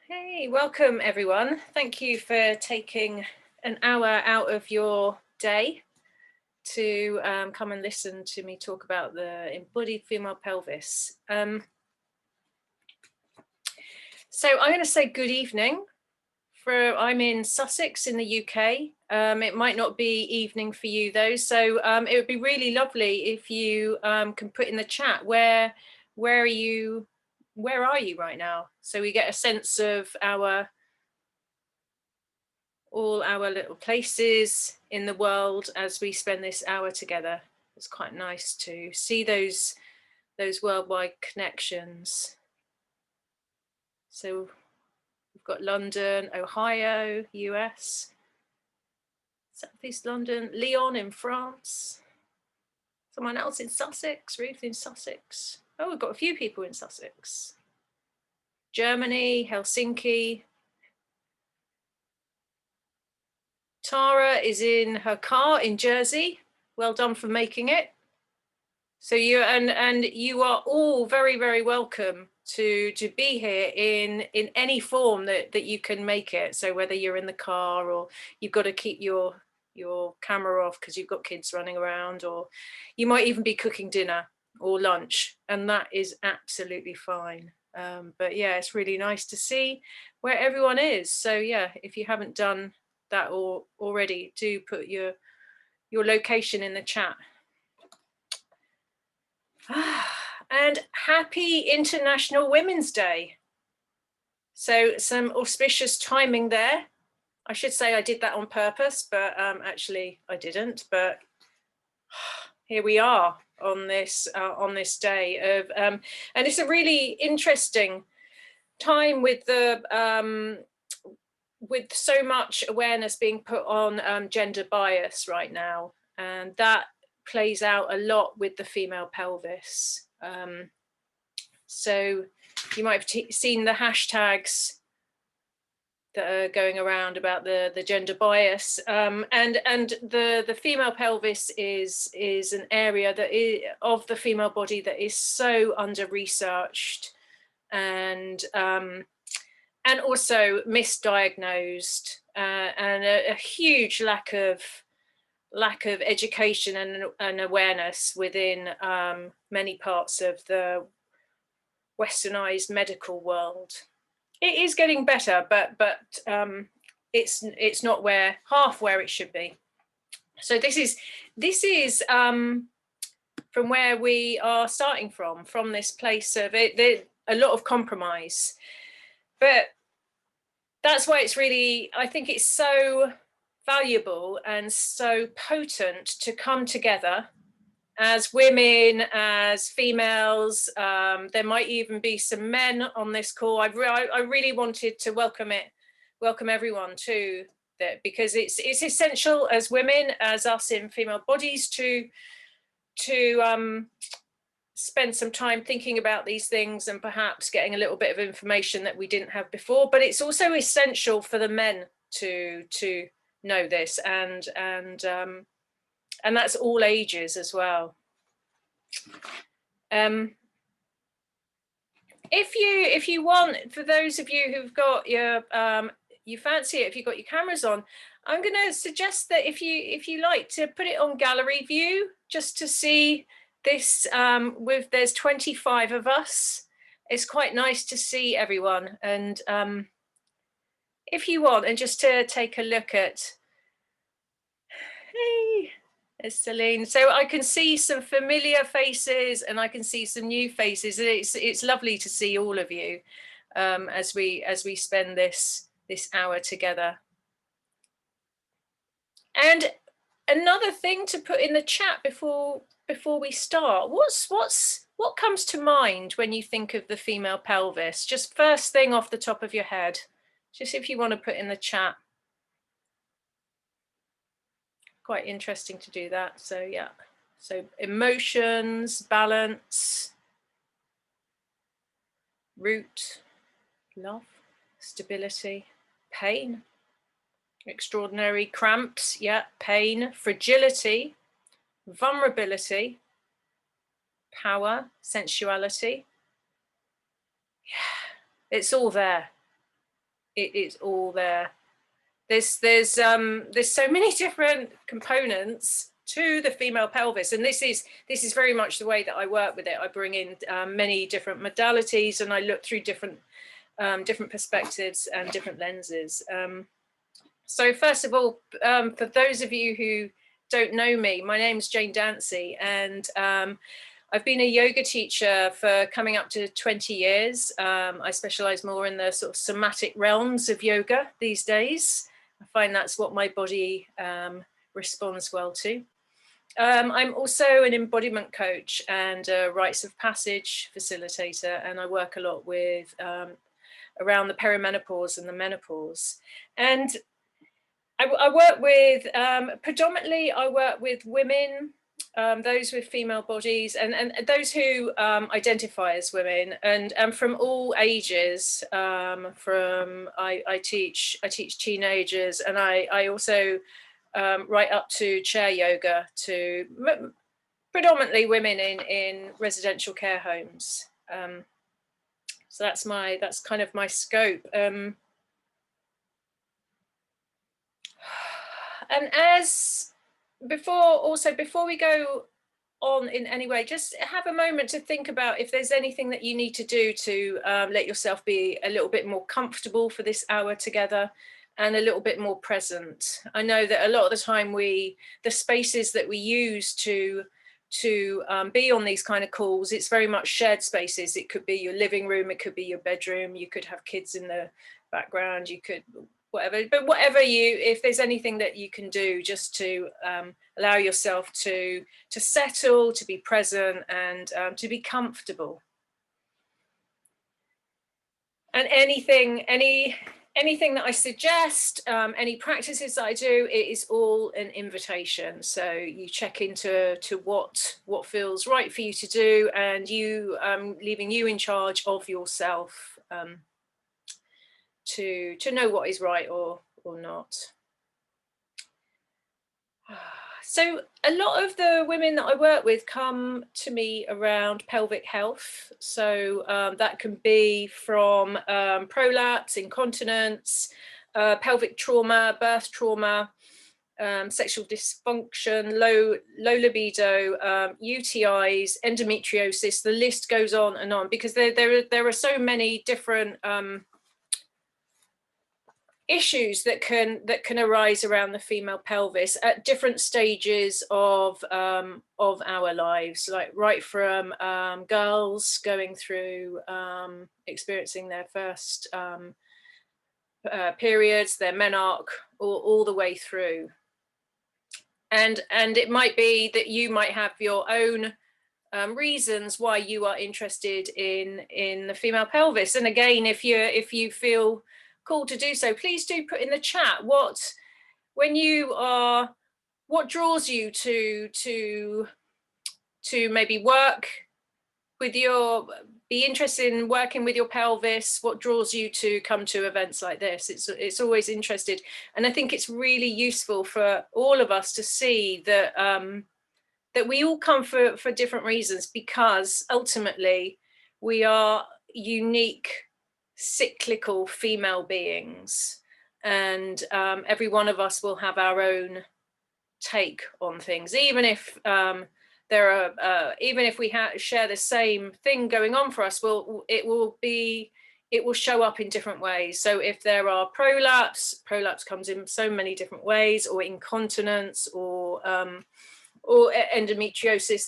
Hey, welcome everyone. Thank you for taking an hour out of your day to come and listen to me talk about the embodied female pelvis. So I'm going to say good evening. I'm in Sussex in the UK. It might not be evening for you though, so it would be really lovely if you can put in the chat where are you right now, so we get a sense of all our little places in the world as we spend this hour together. It's quite nice to see those worldwide connections. So we've got London, Ohio, US, Southeast London, Lyon in France, someone else in Sussex, Ruth in Sussex. Oh, we've got a few people in Sussex. Germany, Helsinki. Tara is in her car in Jersey. Well done for making it. So you and you are all very, very welcome to be here in any form that you can make it. So whether you're in the car or you've got to keep your camera off because you've got kids running around, or you might even be cooking dinner or lunch, and that is absolutely fine. But yeah, it's really nice to see where everyone is. So yeah, if you haven't done that already, do put your location in the chat. And happy International Women's Day. So some auspicious timing there. I should say I did that on purpose, but actually I didn't. But here we are on this day of, and it's a really interesting time with with so much awareness being put on gender bias right now, and that plays out a lot with the female pelvis. So you might have seen the hashtags that are going around about the gender bias, and the female pelvis is an area that of the female body that is so under researched and also misdiagnosed, and a huge lack of education and awareness within many parts of the westernized medical world. It is getting better, but it's not half where it should be. So this is from where we are starting from this place of it, a lot of compromise. But that's why it's really, I think it's so valuable and so potent to come together as women, as females. There might even be some men on this call. I really wanted to welcome everyone to that, because it's essential as women, as us in female bodies, to spend some time thinking about these things and perhaps getting a little bit of information that we didn't have before. But it's also essential for the men to know this, and that's all ages as well. If you want, for those of you who've got your you fancy it, if you've got your cameras on, I'm going to suggest that if you like to put it on gallery view, just to see this. There's 25 of us. It's quite nice to see everyone, and if you want, and just to take a look at, hey, it's Celine. So I can see some familiar faces and I can see some new faces. It's lovely to see all of you as we spend this hour together. And another thing to put in the chat before we start, what comes to mind when you think of the female pelvis? Just first thing off the top of your head, just if you want to put in the chat. Quite interesting to do that. So yeah, so emotions, balance, root, love, stability, pain, extraordinary, cramps, yeah, pain, fragility, vulnerability, power, sensuality. Yeah, it's all there. it is all there. There's so many different components to the female pelvis, and this is very much the way that I work with it. I bring in many different modalities, and I look through different perspectives and different lenses. So first of all, for those of you who don't know me, my name's Jane Dancy, and I've been a yoga teacher for coming up to 20 years. I specialize more in the sort of somatic realms of yoga these days. I find that's what my body responds well to. I'm also an embodiment coach and a rites of passage facilitator, and I work a lot with around the perimenopause and the menopause. And I work with, predominantly I work with women, those with female bodies, and those who identify as women, and from all ages. I teach teenagers, and I also right up to chair yoga to predominantly women in residential care homes. So that's kind of my scope. And as before we go on in any way, just have a moment to think about if there's anything that you need to do to let yourself be a little bit more comfortable for this hour together and a little bit more present. I know that a lot of the time the spaces that we use to be on these kind of calls, it's very much shared spaces. It could be your living room, it could be your bedroom, you could have kids in the background, you could whatever, but if there's anything that you can do just to allow yourself to settle, to be present, and to be comfortable. And anything that I suggest, any practices that I do, it is all an invitation. So you check into what feels right for you to do, and you leaving you in charge of yourself to know what is right or not. So a lot of the women that I work with come to me around pelvic health. So that can be from prolapse, incontinence, pelvic trauma, birth trauma, sexual dysfunction, low libido, UTIs, endometriosis. The list goes on and on, because there are so many different issues that can arise around the female pelvis at different stages of our lives, like right from girls going through experiencing their first periods, their menarche, all the way through. And it might be that you might have your own reasons why you are interested in the female pelvis. And again, if you feel called to do so, please do put in the chat what draws you to maybe work with be interested in working with your pelvis. What draws you to come to events like this? It's always interested, and I think it's really useful for all of us to see that that we all come for different reasons, because ultimately we are unique cyclical female beings, and every one of us will have our own take on things, even if even if we share the same thing going on for us. It will show up in different ways. So if there are prolapse comes in so many different ways, or incontinence, or endometriosis.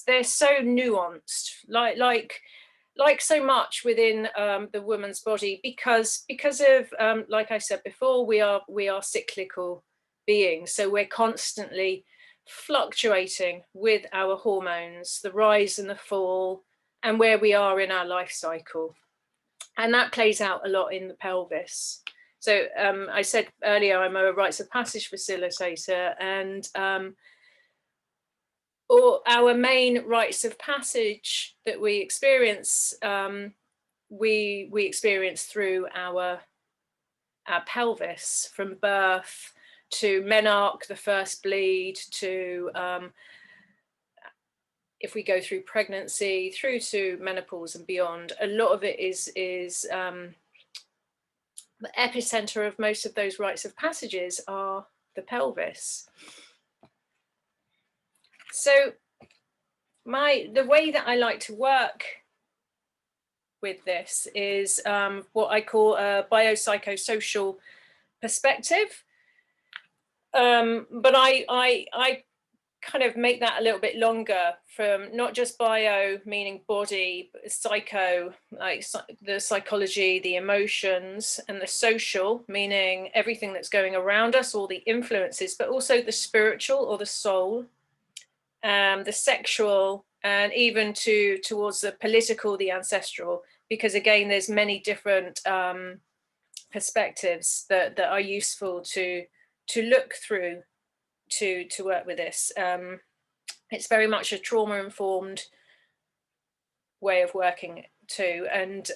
They're so nuanced, like so much within the woman's body, because of like I said before, we are cyclical beings. So we're constantly fluctuating with our hormones, the rise and the fall, and where we are in our life cycle. And that plays out a lot in the pelvis. So I said earlier, I'm a rites of passage facilitator, and or our main rites of passage that we experience, we experience through our pelvis, from birth to menarche, the first bleed, to if we go through pregnancy, through to menopause and beyond. A lot of it is the epicenter of most of those rites of passages are the pelvis. So the way that I like to work with this is what I call a biopsychosocial perspective. But I kind of make that a little bit longer, from not just bio meaning body, but psycho, like the psychology, the emotions, and the social meaning everything that's going around us, all the influences, but also the spiritual or the soul, the sexual, and even towards the political, the ancestral, because again, there's many different perspectives that are useful to look through to work with this. It's very much a trauma-informed way of working too. And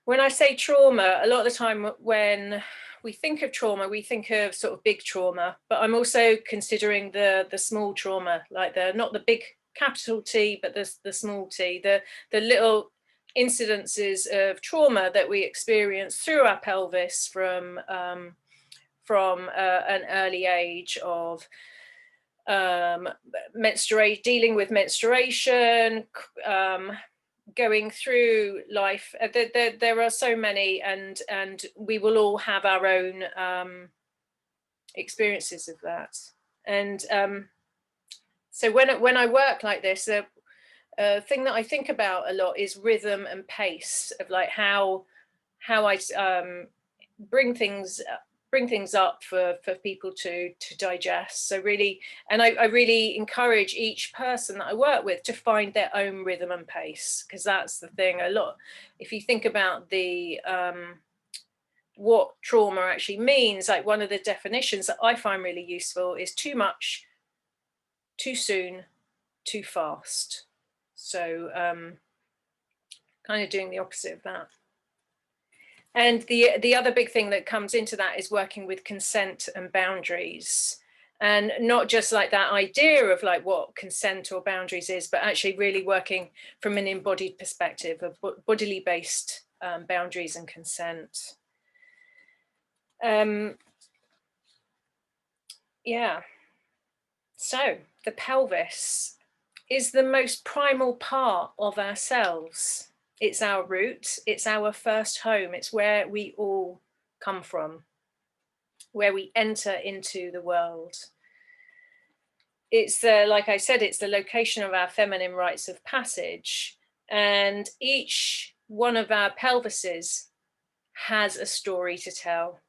when I say trauma, a lot of the time when we think of trauma, we think of sort of big trauma, but I'm also considering the small trauma, like not the big capital T, but the small t, the little incidences of trauma that we experience through our pelvis from an early age of dealing with menstruation, going through life. There are so many, and we will all have our own experiences of that. And so when I work like this, the thing that I think about a lot is rhythm and pace, of like how I bring things up for people to digest. So really, and I really encourage each person that I work with to find their own rhythm and pace, because that's the thing. A lot, if you think about the what trauma actually means, like one of the definitions that I find really useful is too much, too soon, too fast. So kind of doing the opposite of that. And the other big thing that comes into that is working with consent and boundaries, and not just like that idea of like what consent or boundaries is, but actually really working from an embodied perspective of bodily based boundaries and consent. Yeah. So the pelvis is the most primal part of ourselves. It's our root, it's our first home, it's where we all come from, where we enter into the world. It's like I said, it's the location of our feminine rites of passage, and each one of our pelvises has a story to tell.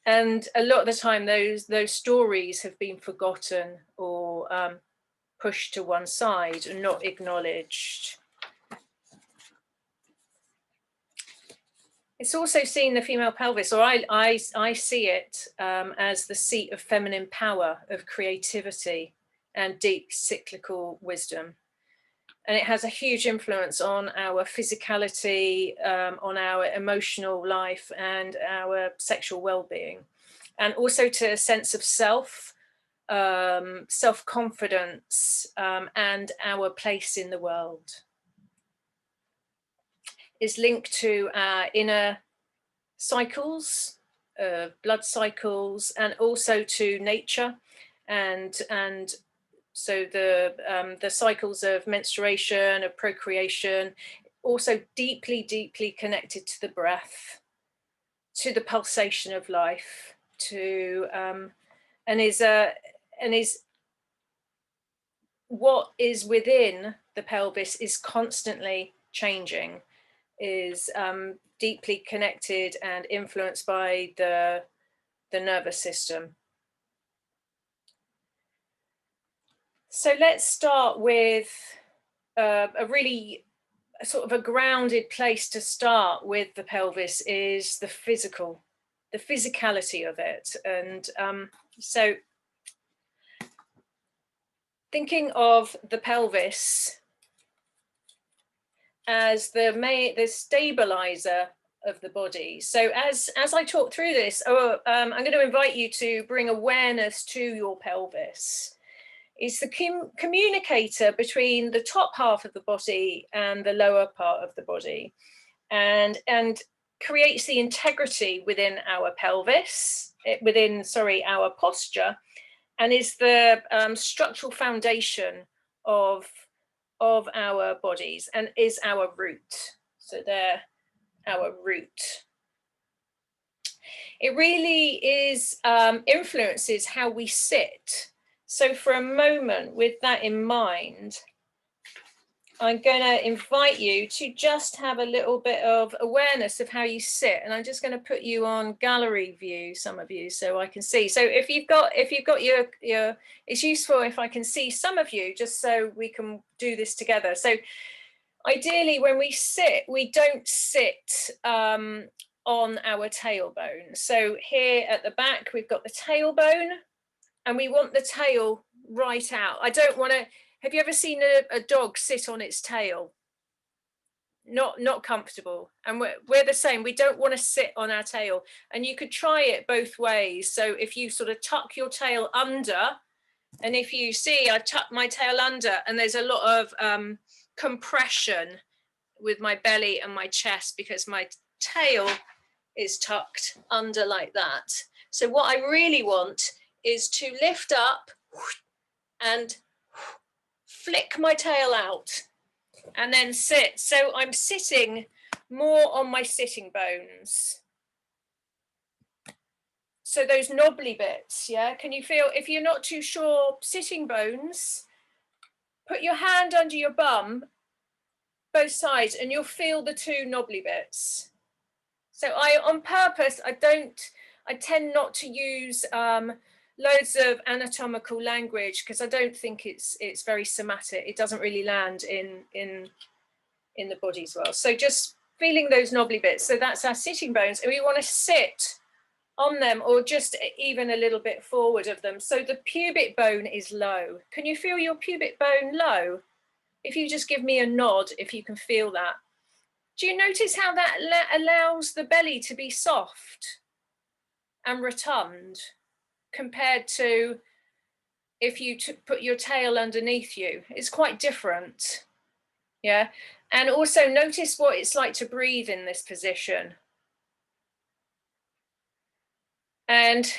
And a lot of the time, those stories have been forgotten or pushed to one side and not acknowledged. It's also seen, the female pelvis, or I see it as the seat of feminine power, of creativity and deep cyclical wisdom. And it has a huge influence on our physicality, on our emotional life and our sexual well-being, and also to a sense of self, self-confidence, and our place in the world. Is linked to our inner cycles, blood cycles, and also to nature, and so the cycles of menstruation, of procreation, also deeply connected to the breath, to the pulsation of life, to and is what is within the pelvis is constantly changing, is deeply connected and influenced by the nervous system. So let's start with a really sort of a grounded place to start with the pelvis is the physicality of it. And so thinking of the pelvis as the stabilizer of the body. So as I talk through this, I'm going to invite you to bring awareness to your pelvis. It's the communicator between the top half of the body and the lower part of the body. And creates the integrity within our pelvis, our posture, and is the structural foundation of our bodies, and is our root. So they're our root. It really is influences how we sit. So for a moment, with that in mind, I'm going to invite you to just have a little bit of awareness of how you sit, and I'm just going to put you on gallery view, some of you, so I can see. So if you've got your, it's useful if I can see some of you, just so we can do this together. So ideally, when we sit, we don't sit on our tailbone. So here at the back, we've got the tailbone, and we want the tail right out. I don't want to. Have you ever seen a dog sit on its tail? Not comfortable. And we're the same. We don't want to sit on our tail. And you could try it both ways. So if you sort of tuck your tail under, and if you see, I tuck my tail under, and there's a lot of compression with my belly and my chest because my tail is tucked under like that. So what I really want is to lift up and flick my tail out and then sit. So I'm sitting more on my sitting bones. So those knobbly bits, yeah? Can you feel, if you're not too sure, sitting bones, put your hand under your bum, both sides, and you'll feel the two knobbly bits. So on purpose, I tend not to use loads of anatomical language, because I don't think it's very somatic. It doesn't really land in the body as well. So just feeling those knobbly bits. So that's our sitting bones, and we want to sit on them, or just even a little bit forward of them. So the pubic bone is low. Can you feel your pubic bone low? If you just give me a nod, if you can feel that. Do you notice how that allows the belly to be soft and rotund, compared to if you put your tail underneath you? It's quite different. Yeah. And also notice what it's like to breathe in this position. And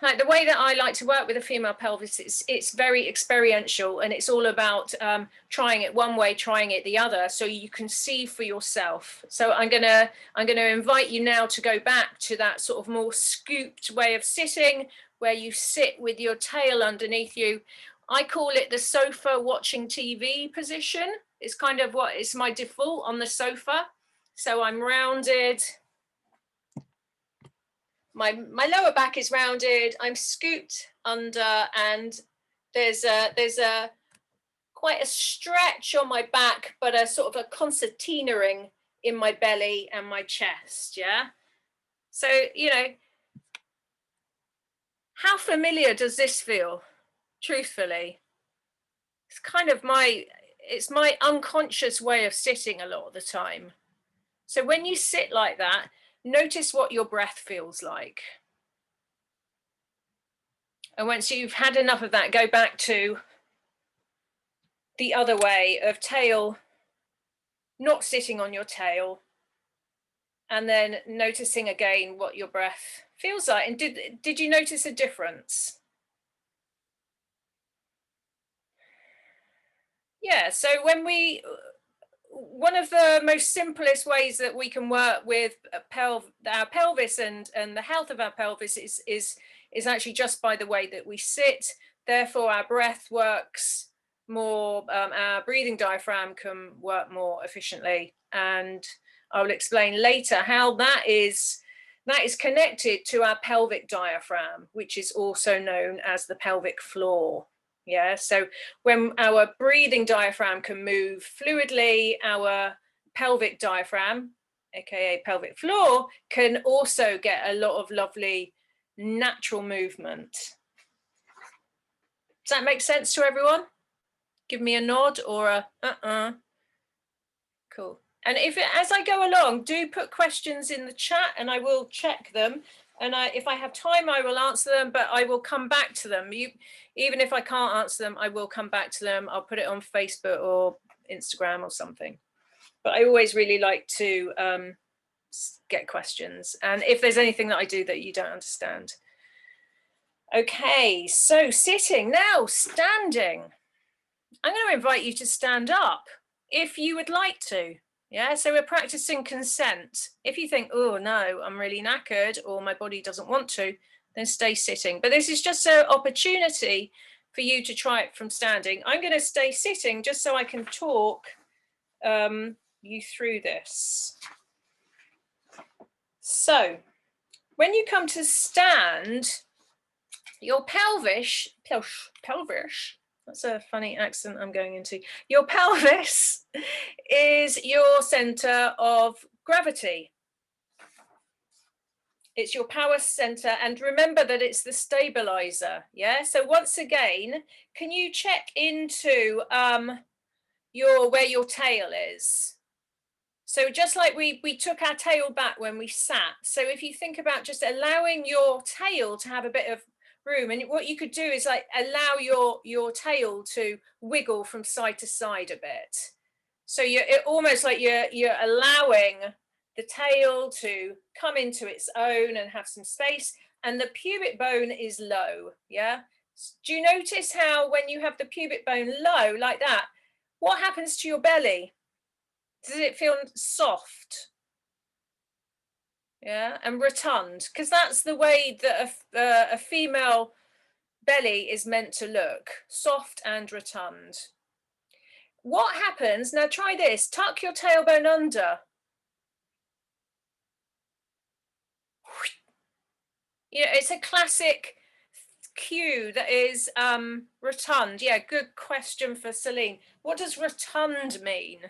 like the way that I like to work with a female pelvis, it's very experiential, and it's all about trying it one way, trying it the other, so you can see for yourself. So I'm gonna invite you now to go back to that sort of more scooped way of sitting, where you sit with your tail underneath you. I call it the sofa watching TV position. It's kind of what is my default on the sofa. So I'm rounded. My lower back is rounded, I'm scooped under, and there's a quite a stretch on my back, but a sort of a concertinaing in my belly and my chest, yeah? So, you know, how familiar does this feel, truthfully? It's kind of it's my unconscious way of sitting a lot of the time. So when you sit like that, notice what your breath feels like. And once you've had enough of that, go back to the other way of tail, not sitting on your tail, and then noticing again what your breath feels like. And did you notice a difference? Yeah, so one of the most simplest ways that we can work with our pelvis and the health of our pelvis is actually just by the way that we sit. Therefore, our breath works more, our breathing diaphragm can work more efficiently. And I will explain later how that is connected to our pelvic diaphragm, which is also known as the pelvic floor. Yeah, so when our breathing diaphragm can move fluidly, our pelvic diaphragm, aka pelvic floor, can also get a lot of lovely natural movement. Does that make sense to everyone? Give me a nod or a Cool. And as I go along, do put questions in the chat, and I will check them. And if I have time, I will answer them, but I will come back to them. Even if I can't answer them, I will come back to them. I'll put it on Facebook or Instagram or something. But I always really like to get questions, and if there's anything that I do that you don't understand. Okay, so sitting. Now standing. I'm going to invite you to stand up if you would like to. Yeah, so we're practicing consent. If you think, oh no, I'm really knackered or my body doesn't want to, then stay sitting. But this is just an opportunity for you to try it from standing. I'm going to stay sitting just so I can talk you through this. So when you come to stand, your pelvis, that's a funny accent I'm going into. Your pelvis is your center of gravity. It's your power center, and remember that it's the stabilizer. Yeah. So once again, can you check into where your tail is? So just like we took our tail back when we sat. So if you think about just allowing your tail to have a bit of room, and what you could do is like allow your tail to wiggle from side to side a bit. So you're almost like you're allowing the tail to come into its own and have some space, and the pubic bone is low. Yeah. Do you notice how when you have the pubic bone low like that, what happens to your belly? Does it feel soft? Yeah, and rotund, because that's the way that a female belly is meant to look, soft and rotund. What happens, now try this, tuck your tailbone under. Yeah, it's a classic cue that is rotund. Yeah, good question for Celine. What does rotund mean?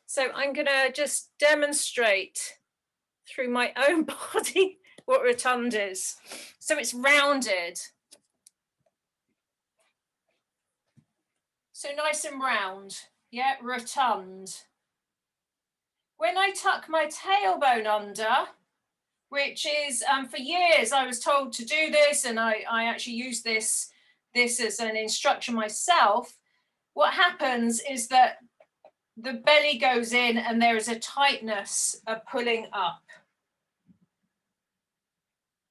So I'm gonna just demonstrate through my own body what rotund is. So it's rounded. So nice and round. Yeah, rotund. When I tuck my tailbone under, which is for years I was told to do this, and I actually use this as an instruction myself. What happens is that the belly goes in and there is a tightness of pulling up.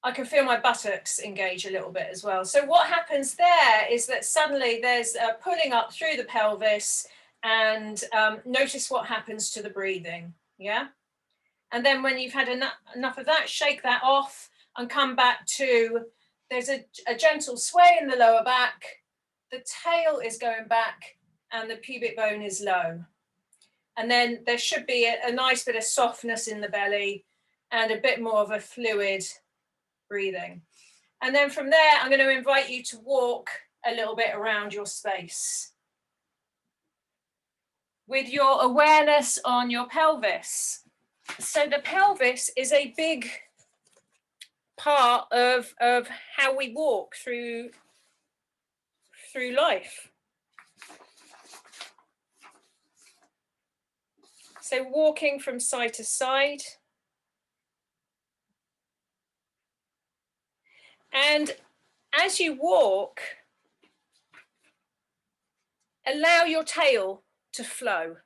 I can feel my buttocks engage a little bit as well. So what happens there is that suddenly there's a pulling up through the pelvis, and notice what happens to the breathing. Yeah. And then when you've had enough of that, shake that off and come back to, there's a gentle sway in the lower back. The tail is going back and the pubic bone is low. And then there should be a nice bit of softness in the belly and a bit more of a fluid breathing. And then from there, I'm going to invite you to walk a little bit around your space with your awareness on your pelvis. So the pelvis is a big part of how we walk through life. So walking from side to side. And as you walk, allow your tail to flow.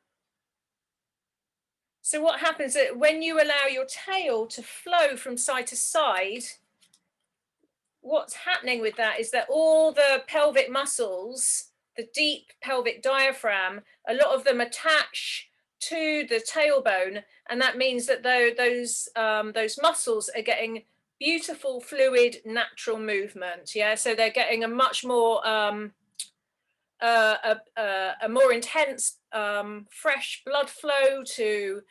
So what happens is when you allow your tail to flow from side to side, what's happening with that is that all the pelvic muscles, the deep pelvic diaphragm, a lot of them attach to the tailbone, and that means that those muscles are getting beautiful, fluid, natural movement. Yeah, so they're getting a much more a more intense, fresh blood flow to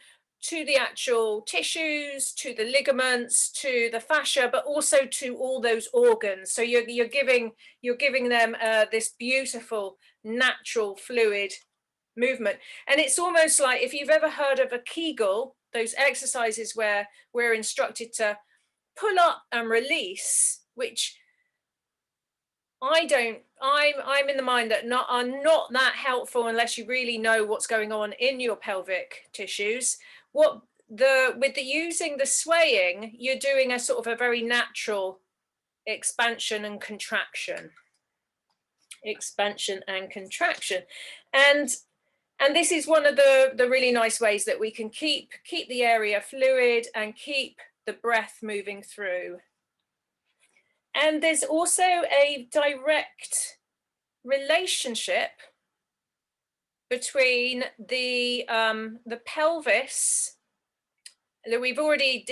the actual tissues, to the ligaments, to the fascia, but also to all those organs. So you're giving them this beautiful, natural, fluid movement. And it's almost like, if you've ever heard of a Kegel, those exercises where we're instructed to pull up and release, which I'm in the mind that are not that helpful unless you really know what's going on in your pelvic tissues. Using the swaying, you're doing a sort of a very natural expansion and contraction. And And this is one of the really nice ways that we can keep the area fluid and keep the breath moving through. And there's also a direct relationship between the pelvis that we've already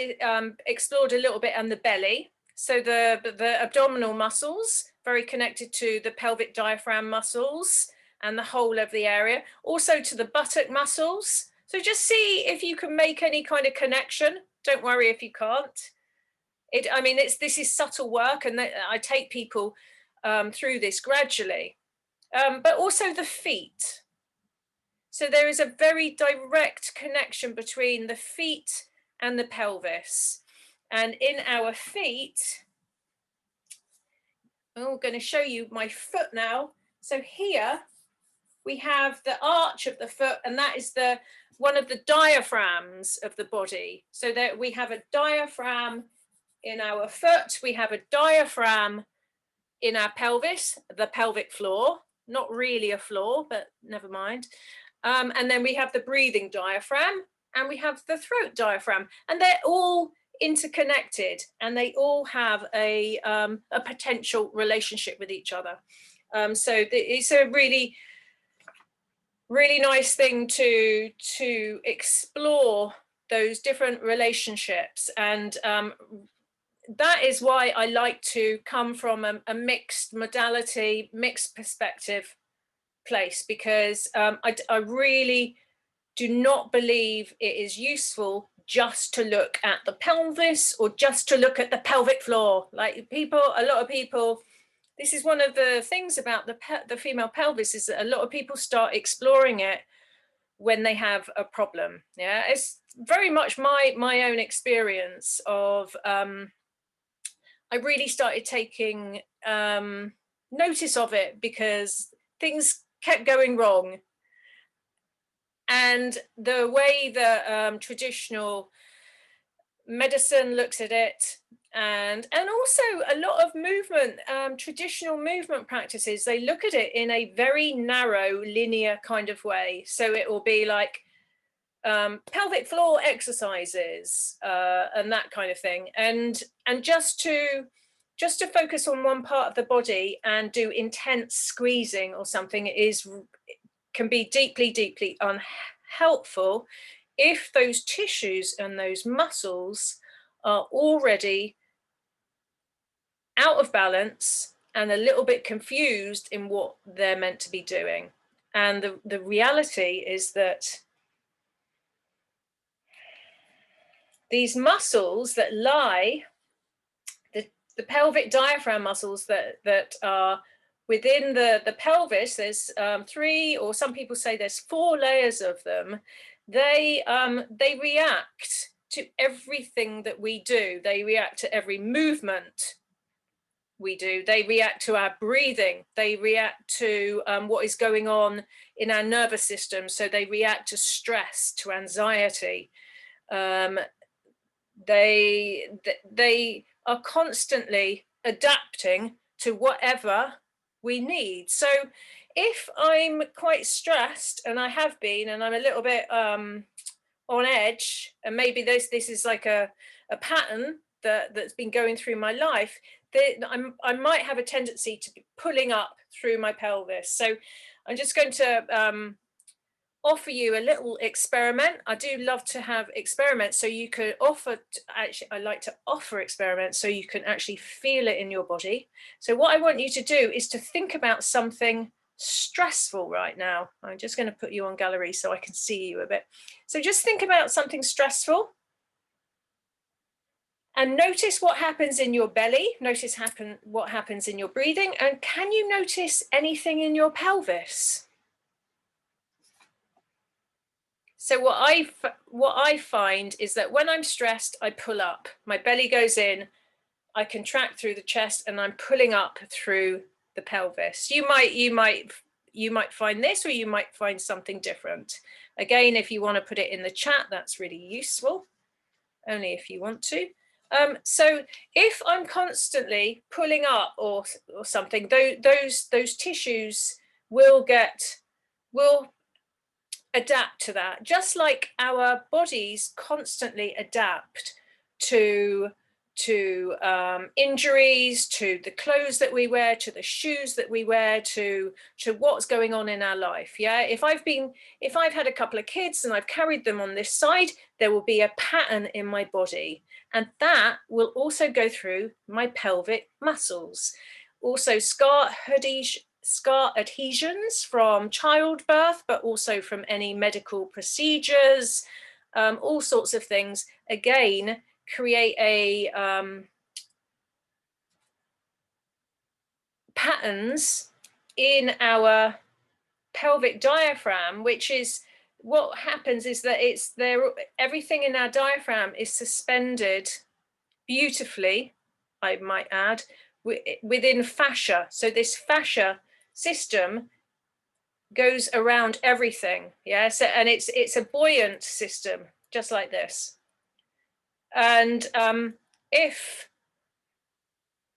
explored a little bit, and the belly. So the abdominal muscles, very connected to the pelvic diaphragm muscles and the whole of the area, also to the buttock muscles. So just see if you can make any kind of connection. Don't worry if you can't. I mean, this is subtle work, and I take people through this gradually. But also the feet. So there is a very direct connection between the feet and the pelvis. And in our feet, I'm going to show you my foot now. So here we have the arch of the foot, and that is one of the diaphragms of the body. So that we have a diaphragm in our foot, we have a diaphragm in our pelvis, the pelvic floor, not really a floor, but never mind. And then we have the breathing diaphragm, and we have the throat diaphragm, and they're all interconnected, and they all have a potential relationship with each other. So it's a really, really nice thing to explore those different relationships. And that is why I like to come from a mixed modality, mixed perspective place, because I really do not believe it is useful just to look at the pelvis or just to look at the pelvic floor. Like a lot of people, this is one of the things about the female pelvis, is that a lot of people start exploring it when they have a problem. Yeah, it's very much my own experience of I really started taking notice of it because things kept going wrong. And the way that traditional medicine looks at it, and also a lot of movement, traditional movement practices, they look at it in a very narrow, linear kind of way. So it will be like pelvic floor exercises and that kind of thing. And just to focus on one part of the body and do intense squeezing or something can be deeply, deeply unhelpful if those tissues and those muscles are already out of balance and a little bit confused in what they're meant to be doing. And the reality is that these muscles that lie, the pelvic diaphragm muscles that are within the pelvis, there's 3, or some people say there's 4 layers of them. They react to everything that we do. They react to every movement we do. They react to our breathing. They react to what is going on in our nervous system. So they react to stress, to anxiety. They are constantly adapting to whatever we need. So if I'm quite stressed, and I have been, and I'm a little bit on edge, and maybe this is like a pattern that's been going through my life, I might have a tendency to be pulling up through my pelvis. So I'm just going to offer you a little experiment. I do love to have experiments, so you could I like to offer experiments so you can actually feel it in your body. So what I want you to do is to think about something stressful right now. I'm just going to put you on gallery so I can see you a bit. So just think about something stressful and notice what happens in your belly. Notice what happens in your breathing. And can you notice anything in your pelvis? So what I find is that when I'm stressed, I pull up. My belly goes in, I contract through the chest, and I'm pulling up through the pelvis. You might find this, or you might find something different. Again, if you want to put it in the chat, that's really useful, only if you want to. So if I'm constantly pulling up or something, those tissues will adapt to that, just like our bodies constantly adapt to injuries, to the clothes that we wear, to the shoes that we wear, to what's going on in our life. Yeah, if I've had a couple of kids and I've carried them on this side, there will be a pattern in my body, and that will also go through my pelvic muscles. Also, scar adhesions from childbirth, but also from any medical procedures, all sorts of things, again, create a patterns in our pelvic diaphragm, which is what happens is that it's there, everything in our diaphragm is suspended beautifully, I might add, within fascia. So this fascia system goes around everything. Yeah. So, and it's a buoyant system, just like this. And if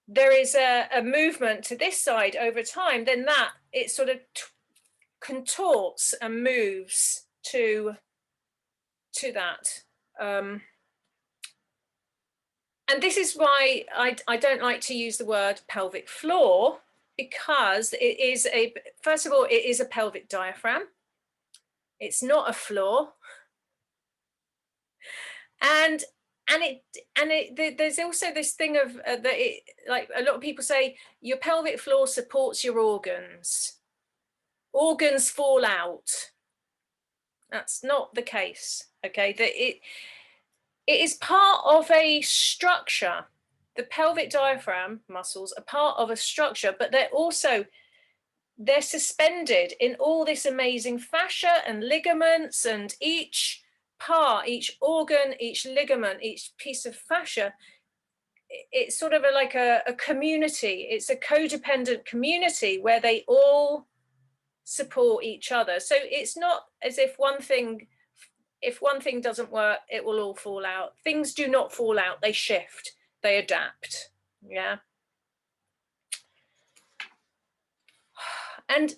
there is a movement to this side over time, then that it sort of contorts and moves to that. And this is why I don't like to use the word pelvic floor, because it is first of all, it is a pelvic diaphragm. It's not a floor. And there's also this thing of that it, like a lot of people say, your pelvic floor supports your organs. Organs fall out. That's not the case. Okay, that it is part of a structure. The pelvic diaphragm muscles are part of a structure, but they're suspended in all this amazing fascia and ligaments, and each part, each organ, each ligament, each piece of fascia, it's sort of like a community. It's a codependent community where they all support each other. So it's not as if if one thing doesn't work, it will all fall out. Things do not fall out, they shift, they adapt. Yeah. And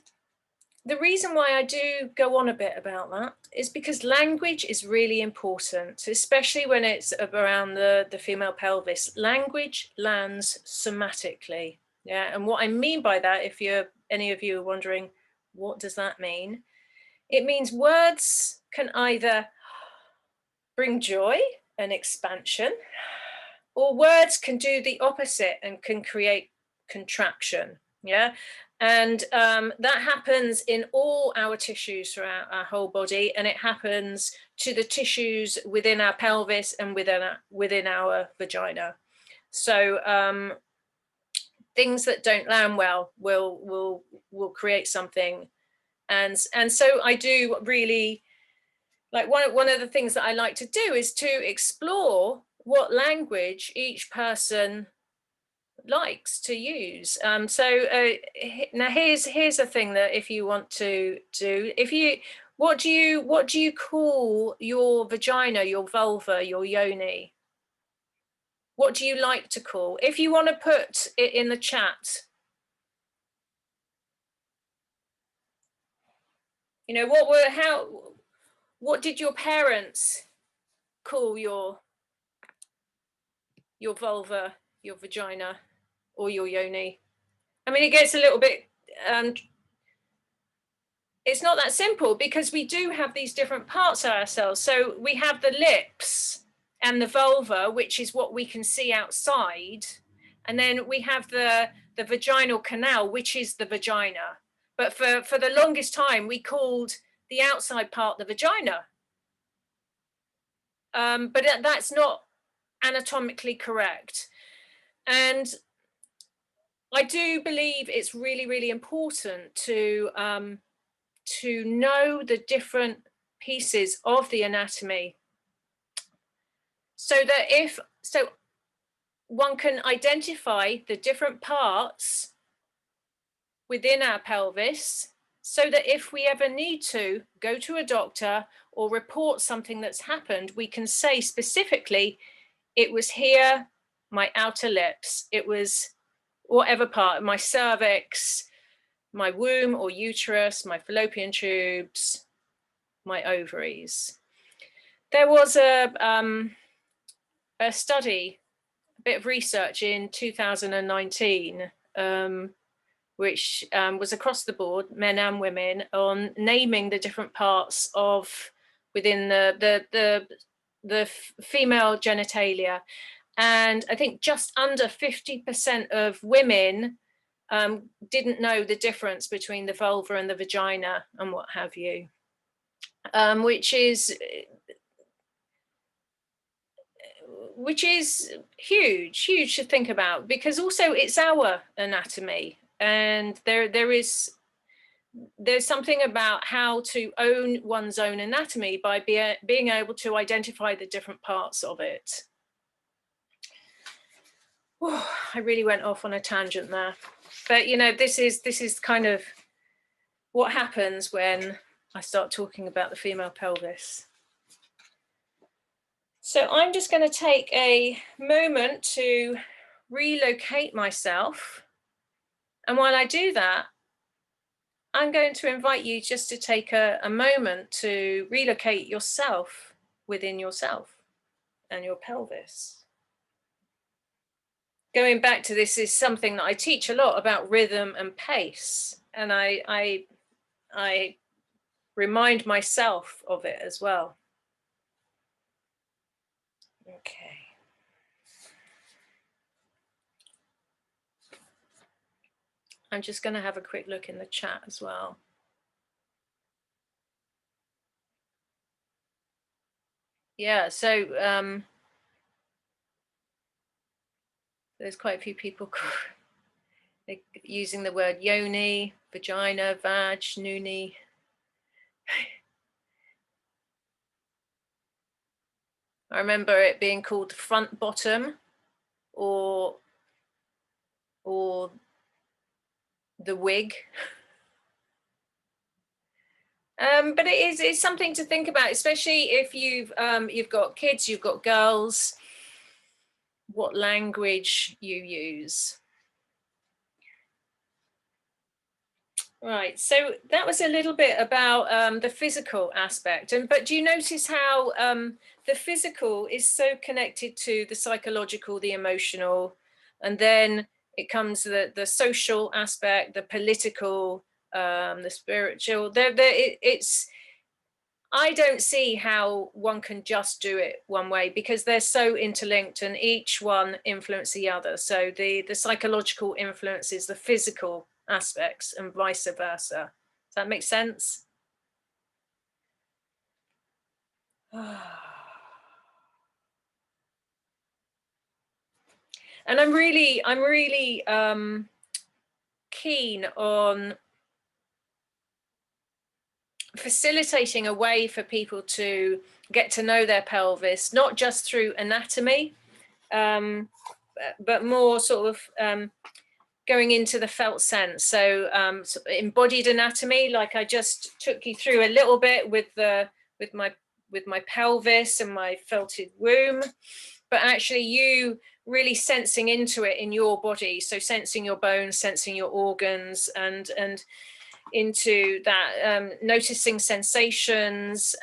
the reason why I do go on a bit about that is because language is really important, especially when it's around the female pelvis. Language lands somatically. Yeah. And what I mean by that, if any of you are wondering, what does that mean? It means words can either bring joy and expansion, or words can do the opposite and can create contraction. Yeah. And that happens in all our tissues throughout our whole body, and it happens to the tissues within our pelvis and within our vagina. So things that don't land well will create something, and so I do really like one of the things that I like to do is to explore what language each person likes to use. Now here's a thing that if you want to do, what do you call your vagina, your vulva, your yoni? What do you like to call? If you want to put it in the chat, you know, what did your parents call your vulva, your vagina, or your yoni? I mean, it gets a little bit it's not that simple, because we do have these different parts of ourselves. So we have the lips and the vulva, which is what we can see outside, and then we have the vaginal canal, which is the vagina. But for the longest time, we called the outside part the vagina. But that's not anatomically correct. And I do believe it's really, really important to know the different pieces of the anatomy, so that one can identify the different parts within our pelvis, so that if we ever need to go to a doctor or report something that's happened, we can say specifically, it was here, my outer lips, it was whatever part, my cervix, my womb or uterus, my fallopian tubes, my ovaries. There was a study, a bit of research in 2019, which was across the board, men and women, on naming the different parts of within the female genitalia. And I think just under 50% of women didn't know the difference between the vulva and the vagina and what have you, which is huge to think about, because also it's our anatomy, and there's something about how to own one's own anatomy by being able to identify the different parts of it. Oh, I really went off on a tangent there, but you know, this is kind of what happens when I start talking about the female pelvis. So I'm just going to take a moment to relocate myself. And while I do that, I'm going to invite you just to take a moment to relocate yourself within yourself and your pelvis. Going back to this is something that I teach a lot about, rhythm and pace. And I remind myself of it as well. Okay. I'm just going to have a quick look in the chat as well. Yeah, so there's quite a few people using the word yoni, vagina, vag, noonie. I remember it being called the front bottom or the wig. But it's something to think about, especially if you've got kids, you've got girls, what language you use. Right, so that was a little bit about the physical aspect, but do you notice how the physical is so connected to the psychological, the emotional, and then it comes the social aspect, the political, the spiritual. I don't see how one can just do it one way, because they're so interlinked and each one influences the other. So the psychological influences the physical aspects and vice versa. Does that make sense? And I'm really keen on facilitating a way for people to get to know their pelvis, not just through anatomy, but more sort of going into the felt sense. So embodied anatomy, like I just took you through a little bit with my pelvis and my felted womb, but actually you really sensing into it in your body. So sensing your bones, sensing your organs, and into that, noticing sensations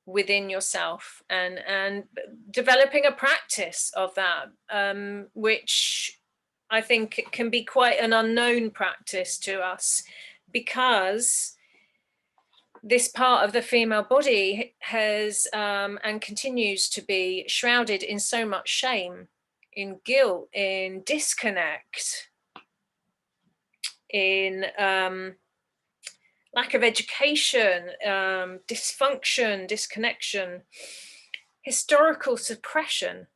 within yourself, and developing a practice of that, which I think can be quite an unknown practice to us, because this part of the female body has and continues to be shrouded in so much shame, in guilt, in disconnect, in lack of education, dysfunction, disconnection, historical suppression,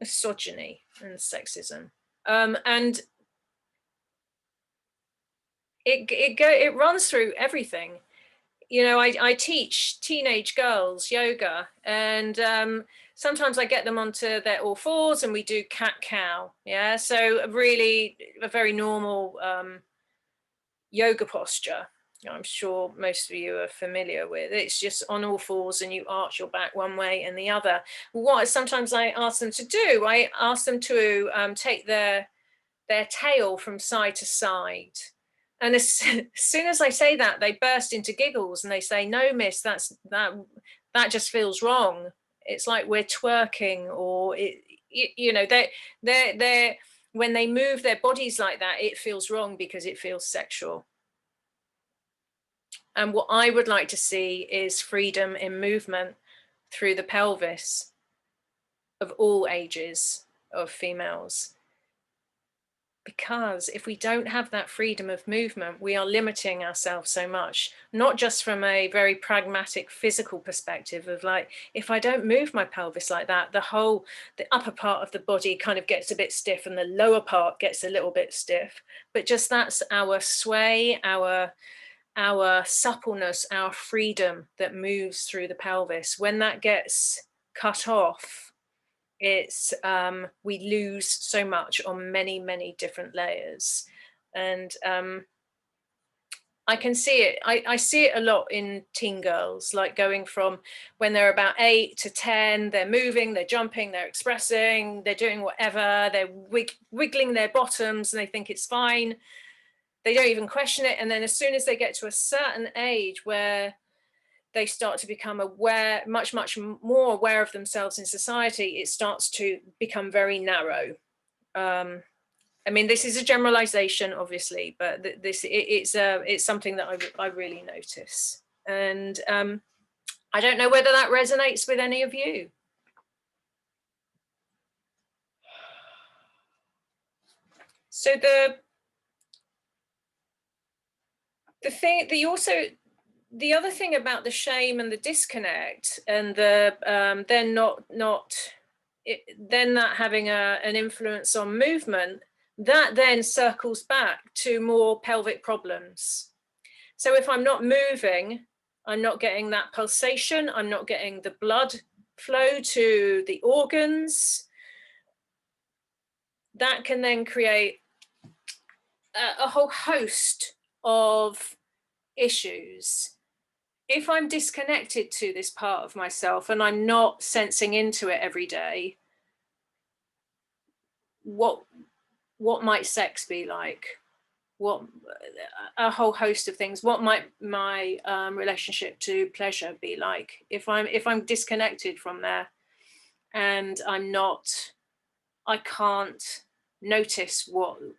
misogyny, and sexism. And it runs through everything. You know, I teach teenage girls yoga, and sometimes I get them onto their all fours and we do cat-cow. Yeah, so really a very normal yoga posture. I'm sure most of you are familiar with. It's just on all fours and you arch your back one way and the other. What sometimes I ask them to do, I ask them to take their tail from side to side And as soon as I say that, they burst into giggles and they say, "No, miss, that just feels wrong. It's like we're twerking," or they're when they move their bodies like that, it feels wrong because it feels sexual. And what I would like to see is freedom in movement through the pelvis of all ages of females. Because if we don't have that freedom of movement, we are limiting ourselves so much, not just from a very pragmatic physical perspective of like, if I don't move my pelvis like that, the upper part of the body kind of gets a bit stiff and the lower part gets a little bit stiff. But just that's our sway, our suppleness, our freedom that moves through the pelvis. When that gets cut off, it's we lose so much on many different layers. And I can see it. I see it a lot in teen girls, like going from when they're about 8 to 10, they're moving, they're jumping, they're expressing, they're doing whatever, they're wiggling their bottoms and they think it's fine. They don't even question it. And then as soon as they get to a certain age where they start to become aware, much more aware of themselves in society, it starts to become very narrow. I mean, this is a generalization, obviously, but it's something that I really notice. And I don't know whether that resonates with any of you. So the other thing about the shame and the disconnect and the then then that having an influence on movement, that then circles back to more pelvic problems. So if I'm not moving, I'm not getting that pulsation, I'm not getting the blood flow to the organs. That can then create a whole host of issues. If I'm disconnected to this part of myself and I'm not sensing into it every day, what might sex be like? What a whole host of things. What might my relationship to pleasure be like if I'm disconnected from there, and I can't notice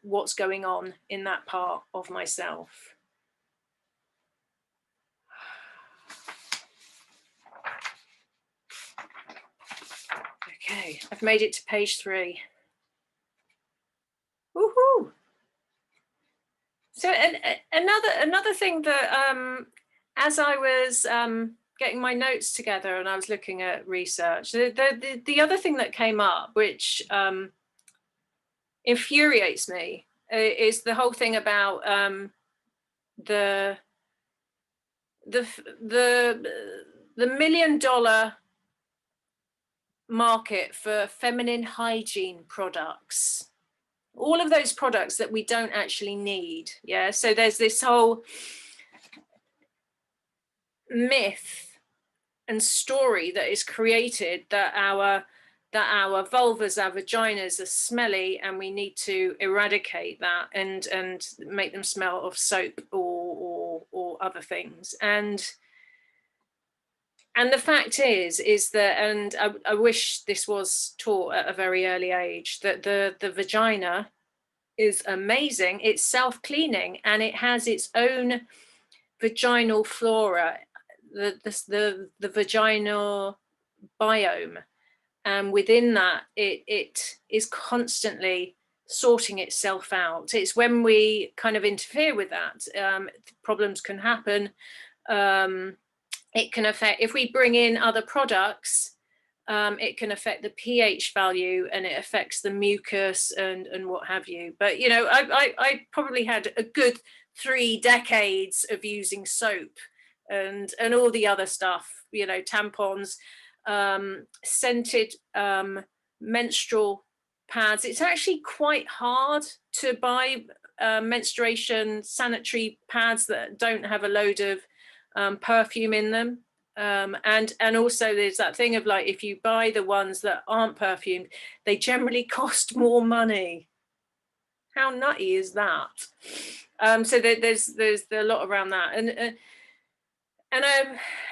what's going on in that part of myself. Okay, I've made it to page 3. Woohoo! So another thing that as I was getting my notes together and I was looking at research, the other thing that came up, which infuriates me, is the whole thing about the $1 million market for feminine hygiene products. All of those products that we don't actually need. Yeah. So there's this whole myth and story that is created that our vulvas, our vaginas are smelly and we need to eradicate that and make them smell of soap or other things. And the fact is that, and I wish this was taught at a very early age, that the vagina is amazing. It's self-cleaning and it has its own vaginal flora, the vaginal biome. And within that, it is constantly sorting itself out. It's when we kind of interfere with that, problems can happen. It can affect, if we bring in other products, it can affect the pH value and it affects the mucus and what have you. But, you know, I probably had a good 3 decades of using soap and all the other stuff, you know, tampons, scented menstrual pads. It's actually quite hard to buy menstruation sanitary pads that don't have a load of perfume in them, and also there's that thing of like, if you buy the ones that aren't perfumed, they generally cost more money. How nutty is that? So there's a lot around that, and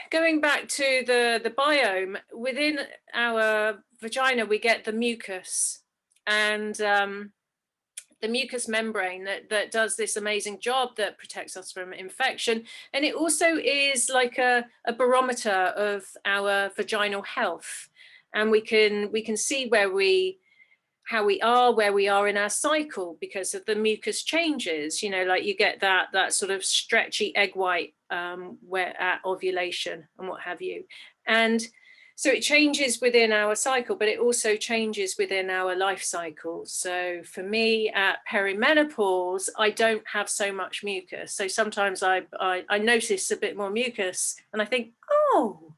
going back to the biome within our vagina, we get the mucus, and the mucous membrane that does this amazing job that protects us from infection, and it also is like a barometer of our vaginal health, and we can see how we are, where we are in our cycle because of the mucus changes. You know, like you get that sort of stretchy egg white where at ovulation and what have you, and so it changes within our cycle, but it also changes within our life cycle. So for me at perimenopause, I don't have so much mucus. So sometimes I notice a bit more mucus and I think, oh,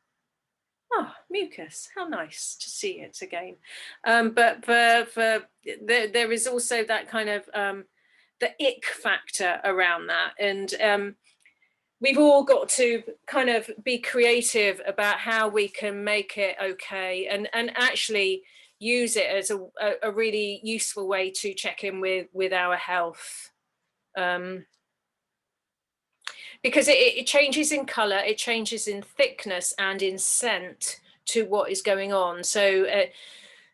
mucus, how nice to see it again. But there is also that kind of the ick factor around that. And we've all got to kind of be creative about how we can make it okay, and actually use it as a really useful way to check in with our health. Because it changes in color, it changes in thickness and in scent to what is going on. So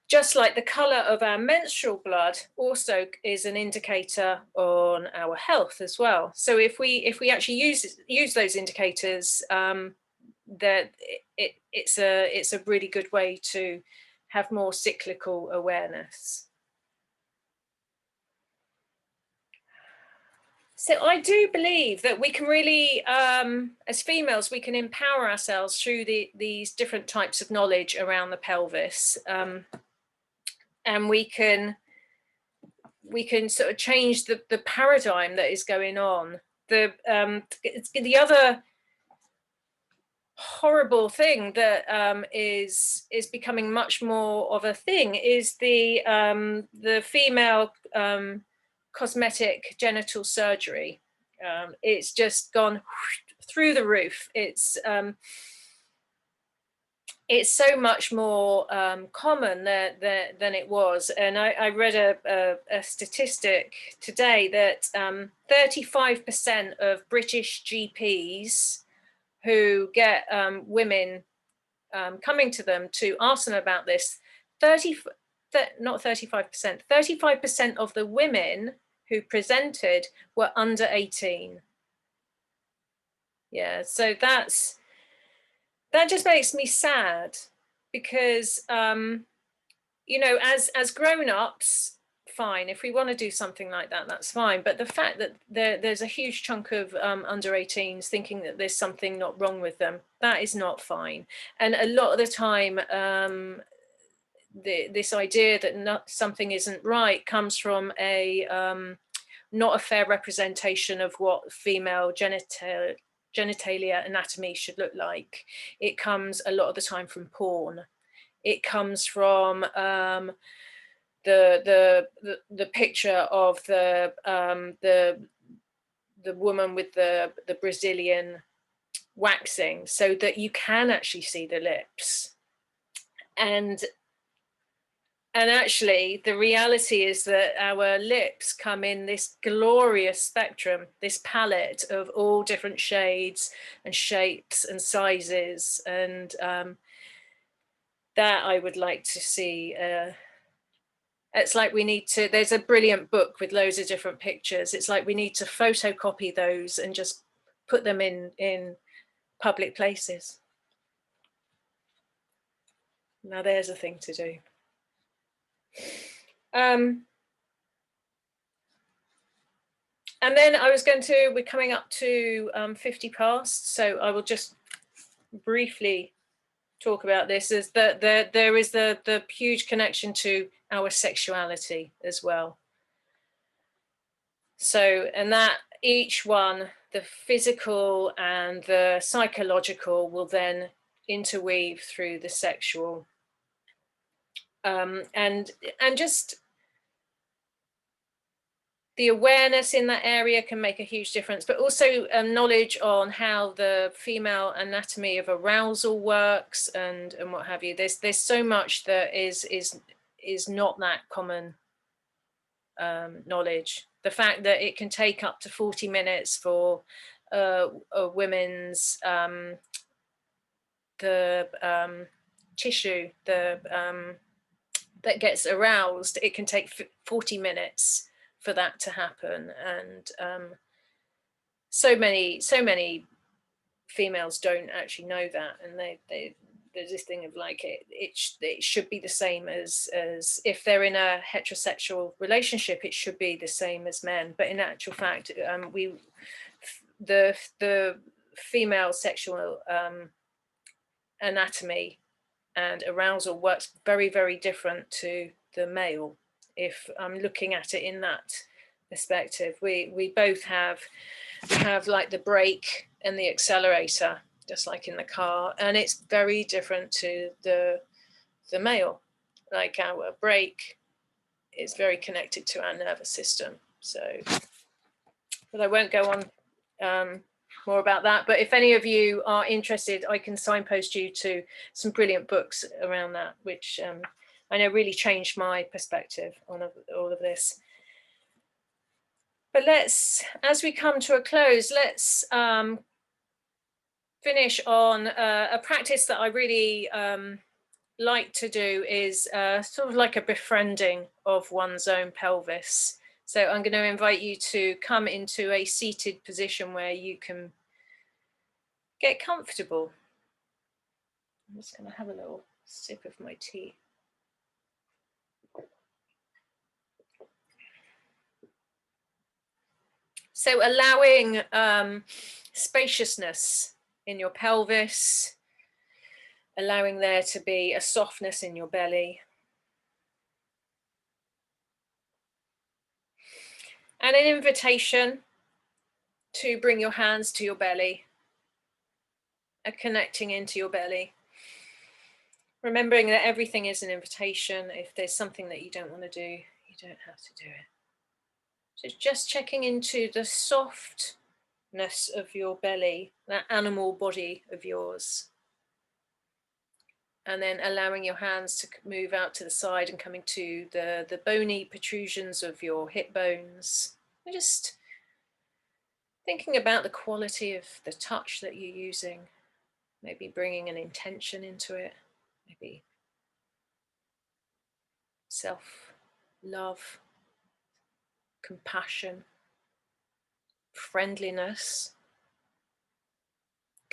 just like the color of our menstrual blood also is an indicator on our health as well. So if we actually use those indicators, that it's a really good way to have more cyclical awareness. So I do believe that we can really, as females, we can empower ourselves through these different types of knowledge around the pelvis, and we can sort of change the paradigm that is going on. The other horrible thing that is becoming much more of a thing is the female cosmetic genital surgery. It's just gone through the roof. It's so much more common than it was. And I read a statistic today that 35% of British GPs who get women coming to them to ask them about this, not 35%, 35% of the women who presented were under 18. Yeah, so that just makes me sad, because you know, as grown-ups, fine, if we want to do something like that, that's fine, but the fact that there's a huge chunk of under 18s thinking that there's something not wrong with them, that is not fine. And a lot of the time this idea that something isn't right comes from a not a fair representation of what female genitalia anatomy should look like. It comes a lot of the time from porn. It comes from the picture of the woman with the Brazilian waxing, so that you can actually see the lips. And actually the reality is that our lips come in this glorious spectrum, this palette of all different shades and shapes and sizes, and that I would like to see. It's like we need to, there's a brilliant book with loads of different pictures. It's like we need to photocopy those and just put them in public places. Now there's a thing to do. And then we're coming up to 50 past, so I will just briefly talk about this, is that there is the huge connection to our sexuality as well. So, and that each one, the physical and the psychological, will then interweave through the sexual. And just the awareness in that area can make a huge difference, but also knowledge on how the female anatomy of arousal works and what have you. There's so much that is not that common knowledge. the fact that it can take up to 40 minutes for a women's tissue, that gets aroused, it can take 40 minutes for that to happen. And so many females don't actually know that, and there's this thing of like it should be the same as if they're in a heterosexual relationship, it should be the same as men. But in actual fact, the female sexual anatomy and arousal works very, very different to the male. If I'm looking at it in that perspective, we both have like the brake and the accelerator, just like in the car, and it's very different to the male. Like our brake is very connected to our nervous system. So, but I won't go on more about that. But if any of you are interested, I can signpost you to some brilliant books around that, which I know really changed my perspective on all of this. But let's, as we come to a close, let's finish on a practice that I really like to do, is sort of like a befriending of one's own pelvis. So I'm going to invite you to come into a seated position where you can get comfortable. I'm just going to have a little sip of my tea. So allowing spaciousness in your pelvis, allowing there to be a softness in your belly. And an invitation to bring your hands to your belly, connecting into your belly. Remembering that everything is an invitation. If there's something that you don't want to do, you don't have to do it. So just checking into the softness of your belly, that animal body of yours. And then allowing your hands to move out to the side and coming to the bony protrusions of your hip bones. And just thinking about the quality of the touch that you're using. Maybe bringing an intention into it. Maybe self-love, compassion, friendliness,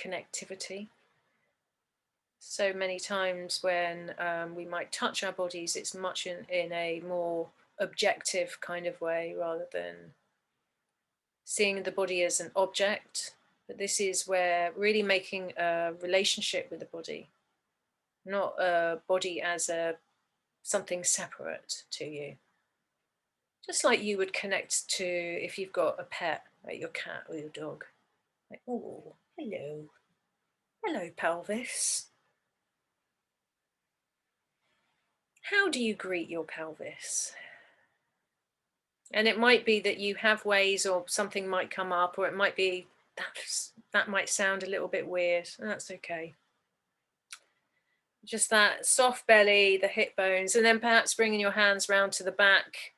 connectivity. So many times when we might touch our bodies, it's much in a more objective kind of way, rather than seeing the body as an object. But this is where really making a relationship with the body, not a body as something separate to you. Just like you would connect to if you've got a pet, like your cat or your dog. Like, oh, hello. Hello, pelvis. How do you greet your pelvis? And it might be that you have ways, or something might come up, or it might be that might sound a little bit weird, and that's okay. Just that soft belly, the hip bones, and then perhaps bringing your hands round to the back,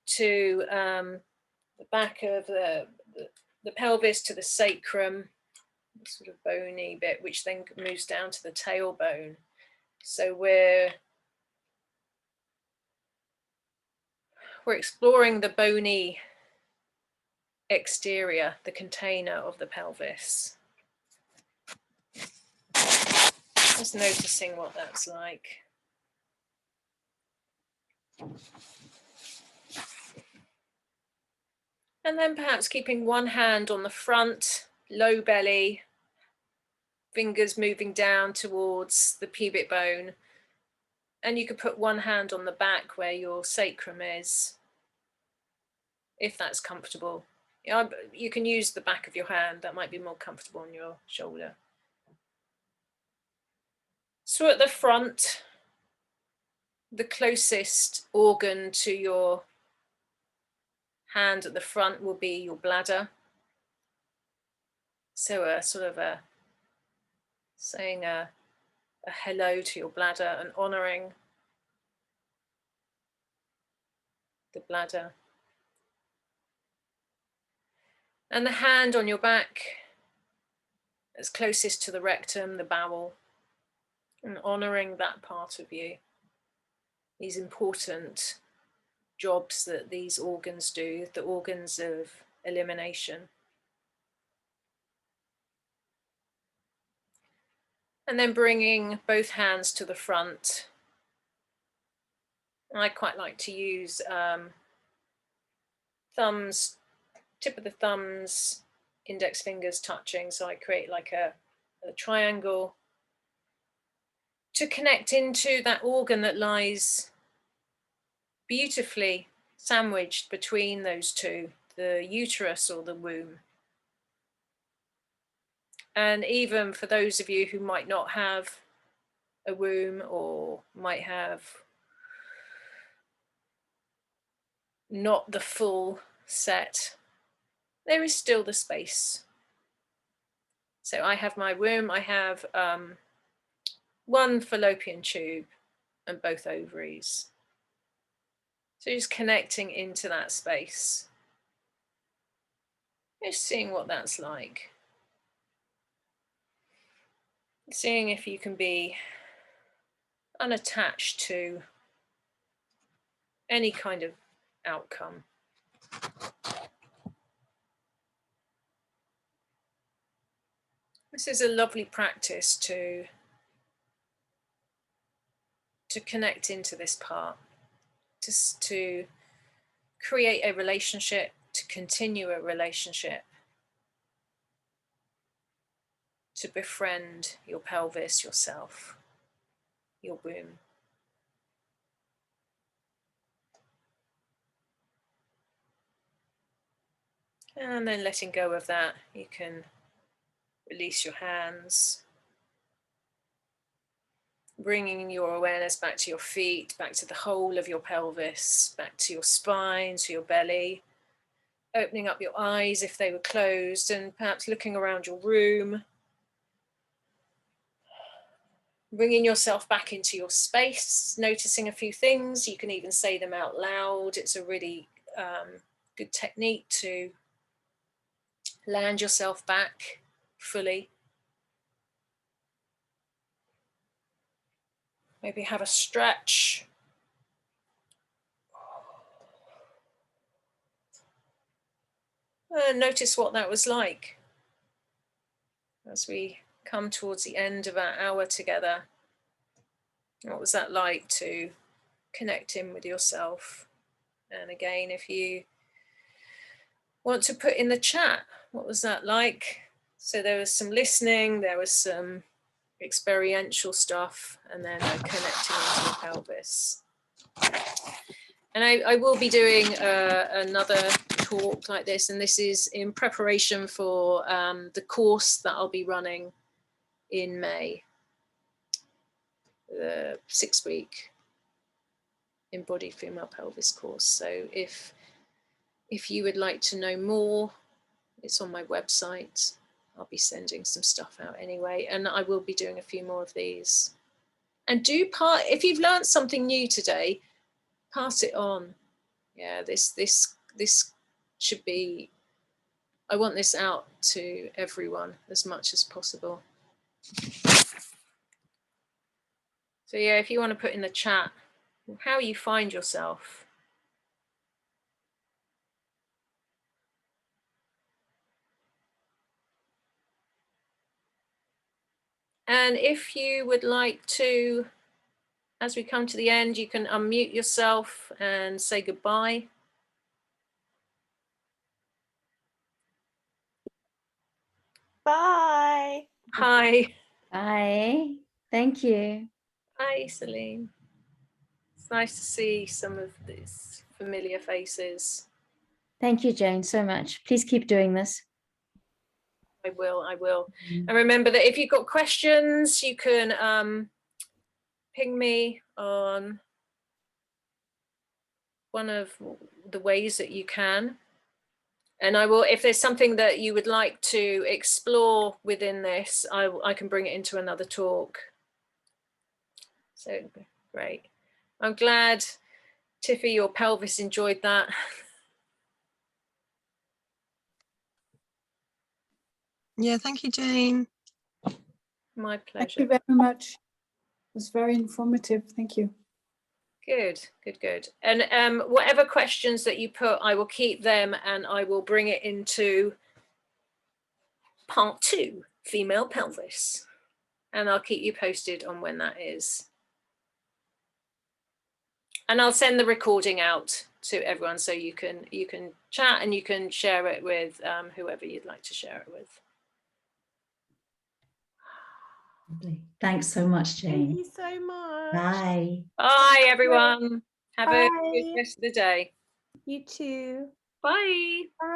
to the back of the pelvis, to the sacrum, sort of bony bit, which then moves down to the tailbone. So we're exploring the bony exterior, the container of the pelvis. Just noticing what that's like. And then perhaps keeping one hand on the front, low belly, fingers moving down towards the pubic bone. And you could put one hand on the back where your sacrum is, if that's comfortable. You can use the back of your hand, that might be more comfortable on your shoulder. So at the front, the closest organ to your hand at the front will be your bladder. So a sort of saying a hello to your bladder and honoring the bladder. And the hand on your back as closest to the rectum, the bowel, and honoring that part of you. These important jobs that these organs do, the organs of elimination. And then bringing both hands to the front. I quite like to use thumbs, tip of the thumbs, index fingers touching. So I create like a triangle to connect into that organ that lies beautifully sandwiched between those two, the uterus or the womb. And even for those of you who might not have a womb or might have not the full set, there is still the space. So I have my womb, I have one fallopian tube and both ovaries. So just connecting into that space. Just seeing what that's like. Seeing if you can be unattached to any kind of outcome. This is a lovely practice to connect into this part, to create a relationship, to continue a relationship, to befriend your pelvis, yourself, your womb. And then letting go of that, you can release your hands, bringing your awareness back to your feet, back to the whole of your pelvis, back to your spine, to your belly, opening up your eyes if they were closed, and perhaps looking around your room, bringing yourself back into your space, noticing a few things. You can even say them out loud. It's a really good technique to land yourself back fully. Maybe have a stretch. And notice what that was like as we come towards the end of our hour together. What was that like to connect in with yourself? And again, if you want to put in the chat, what was that like? So there was some listening, there was some experiential stuff, and then connecting into the pelvis. And I will be doing another talk like this, and this is in preparation for the course that I'll be running in May, the 6-week Embodied Female Pelvis course. So if you would like to know more, it's on my website. I'll be sending some stuff out anyway, and I will be doing a few more of these. And if you've learned something new today, pass it on. Yeah, this should be, I want this out to everyone as much as possible. So yeah, if you want to put in the chat how you find yourself. And if you would like to, as we come to the end, you can unmute yourself and say goodbye. Bye. Hi. Bye. Thank you. Hi, Celine. It's nice to see some of these familiar faces. Thank you, Jane, so much. Please keep doing this. I will. And remember that if you've got questions, you can ping me on one of the ways that you can. And I will, if there's something that you would like to explore within this, I can bring it into another talk. So great. I'm glad, Tiffy, your pelvis enjoyed that. Yeah, thank you, Jane. My Thank you pleasure. very much. It was very informative. Thank you. Good, good, good. And whatever questions that you put, I will keep them and I will bring it into part 2, female pelvis. And I'll keep you posted on when that is. And I'll send the recording out to everyone so you can chat and you can share it with whoever you'd like to share it with. Lovely. Thanks so much, Jane. Thank you so much. Bye. Bye, everyone. Have a Bye. good rest of the day. You too. Bye. Bye.